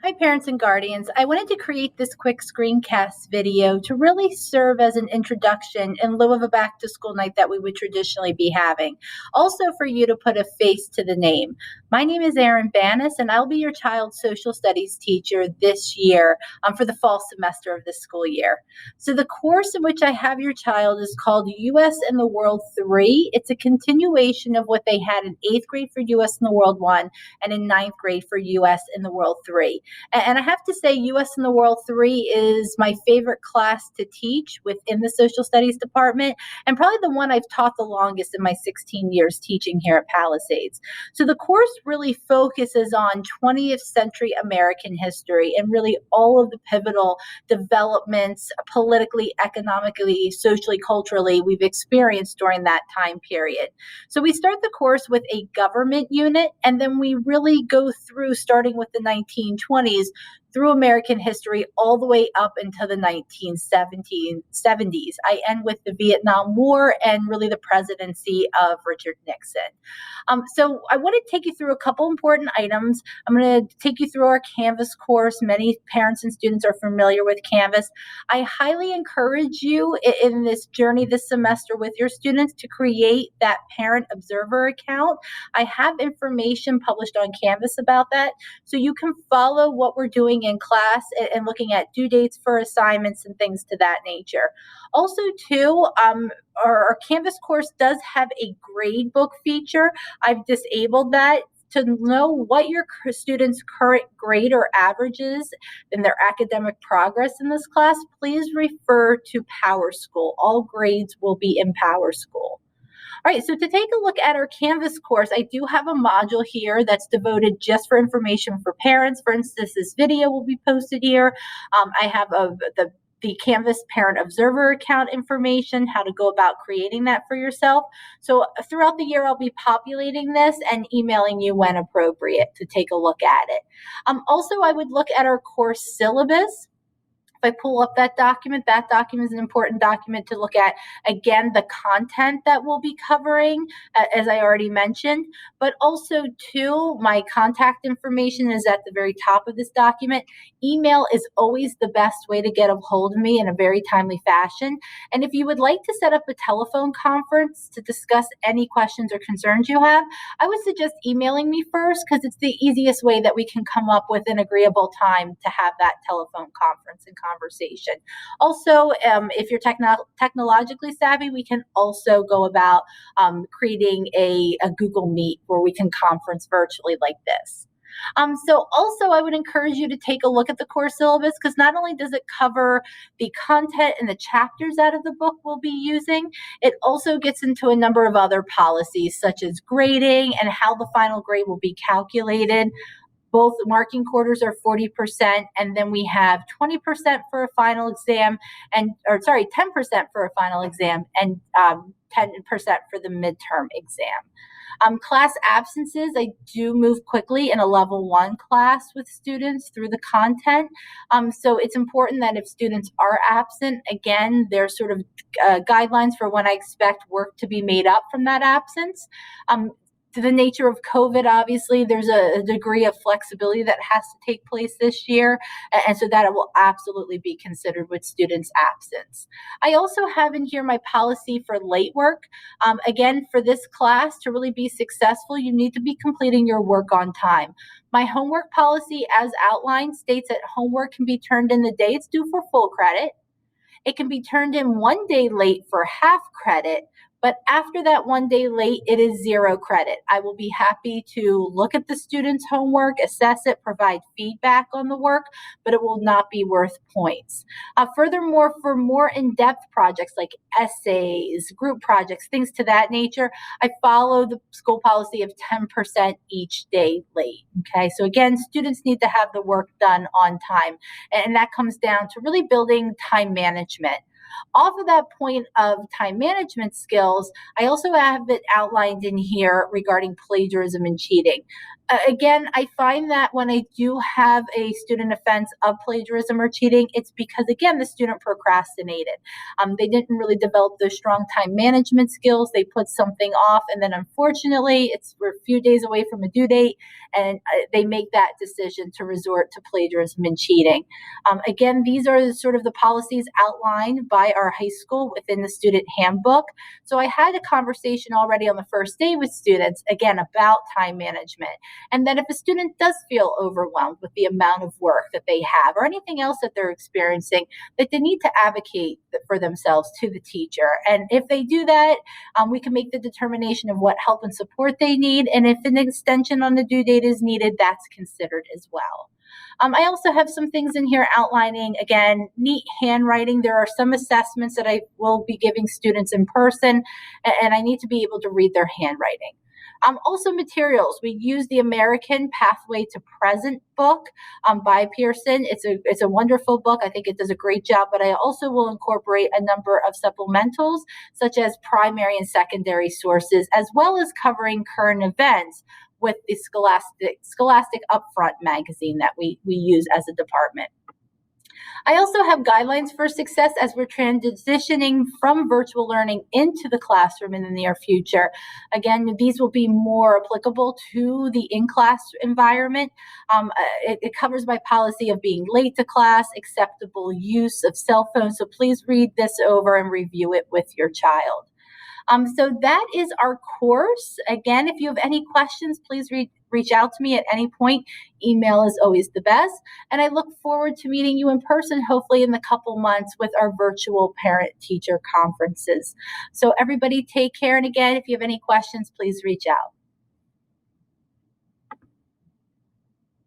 Hi, parents and guardians. I wanted to create this quick screencast video to really serve as an introduction in lieu of a back to school night that we would traditionally be having. Also, for you to put a face to the name. My name is Erin Banis, and I'll be your child's social studies teacher this year for the fall semester of this school year. So, the course in which I have your child is called US and the World 3. It's a continuation of what they had in 8th grade for US and the World 1 and in 9th grade for US and the World 3. And I have to say, US and the World 3 is my favorite class to teach within the social studies department, and probably the one I've taught the longest in my 16 years teaching here at Palisades. So the course really focuses on 20th century American history and really all of the pivotal developments politically, economically, socially, culturally we've experienced during that time period. So we start the course with a government unit, and then we really go through starting with the 1920s through American history all the way up into the 1970s. I end with the Vietnam War and really the presidency of Richard Nixon. So I want to take you through a couple important items. I'm going to take you through our Canvas course. Many parents and students are familiar with Canvas. I highly encourage you in this journey this semester with your students to create that parent observer account. I have information published on Canvas about that, so you can follow what we're doing in class and looking at due dates for assignments and things to that nature. Also, too, our Canvas course does have a grade book feature. I've disabled that to know what your students' current grade or average is in their academic progress in this class. Please refer to PowerSchool. All grades will be in PowerSchool. All right, so to take a look at our Canvas course, I do have a module here that's devoted just for information for parents. For instance, this video will be posted here. I have the Canvas Parent Observer account information, how to go about creating that for yourself. So throughout the year, I'll be populating this and emailing you when appropriate to take a look at it. Also, I would look at our course syllabus. If I pull up that document is an important document to look at. Again, the content that we'll be covering, as I already mentioned, but also too, my contact information is at the very top of this document. Email is always the best way to get a hold of me in a very timely fashion. And if you would like to set up a telephone conference to discuss any questions or concerns you have, I would suggest emailing me first, because it's the easiest way that we can come up with an agreeable time to have that telephone conference and conversation. Also, if you're technologically savvy, we can also go about creating a Google Meet where we can conference virtually like this. So also, I would encourage you to take a look at the course syllabus, because not only does it cover the content and the chapters out of the book we'll be using, it also gets into a number of other policies, such as grading and how the final grade will be calculated. Both marking quarters are 40%, and then we have 20% for a final exam, 10% for a final exam, and 10% for the midterm exam. Class absences, I do move quickly in a level 1 class with students through the content. So it's important that if students are absent, again, there's sort of guidelines for when I expect work to be made up from that absence. To the nature of COVID, obviously, there's a degree of flexibility that has to take place this year, and so that it will absolutely be considered with students' absence. I also have in here my policy for late work. Again, for this class, to really be successful, you need to be completing your work on time. My homework policy, as outlined, states that homework can be turned in the day it's due for full credit. It can be turned in 1 day late for half credit, but after that 1 day late, it is 0 credit. I will be happy to look at the student's homework, assess it, provide feedback on the work, but it will not be worth points. Furthermore, for more in-depth projects like essays, group projects, things to that nature, I follow the school policy of 10% each day late. Okay, so again, students need to have the work done on time, and that comes down to really building time management. Off of that point of time management skills, I also have it outlined in here regarding plagiarism and cheating. Again, I find that when I do have a student offense of plagiarism or cheating, it's because, again, the student procrastinated. They didn't really develop those strong time management skills. They put something off, and then unfortunately, we're a few days away from a due date, and they make that decision to resort to plagiarism and cheating. Again, these are sort of the policies outlined by our high school within the student handbook. So I had a conversation already on the first day with students, again, about time management. And then if a student does feel overwhelmed with the amount of work that they have or anything else that they're experiencing, that they need to advocate for themselves to the teacher. And if they do that, we can make the determination of what help and support they need. And if an extension on the due date is needed, that's considered as well. I also have some things in here outlining, again, neat handwriting. There are some assessments that I will be giving students in person, and I need to be able to read their handwriting. Also materials. We use the American Pathway to Present book by Pearson. It's a wonderful book. I think it does a great job, but I also will incorporate a number of supplementals, such as primary and secondary sources, as well as covering current events with the Scholastic Upfront magazine that we use as a department. I also have guidelines for success as we're transitioning from virtual learning into the classroom in the near future. Again, these will be more applicable to the in-class environment. It covers my policy of being late to class, acceptable use of cell phones. So please read this over and review it with your child. So that is our course. Again, if you have any questions, please reach out to me at any point. Email is always the best. And I look forward to meeting you in person, hopefully in the couple months with our virtual parent-teacher conferences. So everybody take care. And again, if you have any questions, please reach out.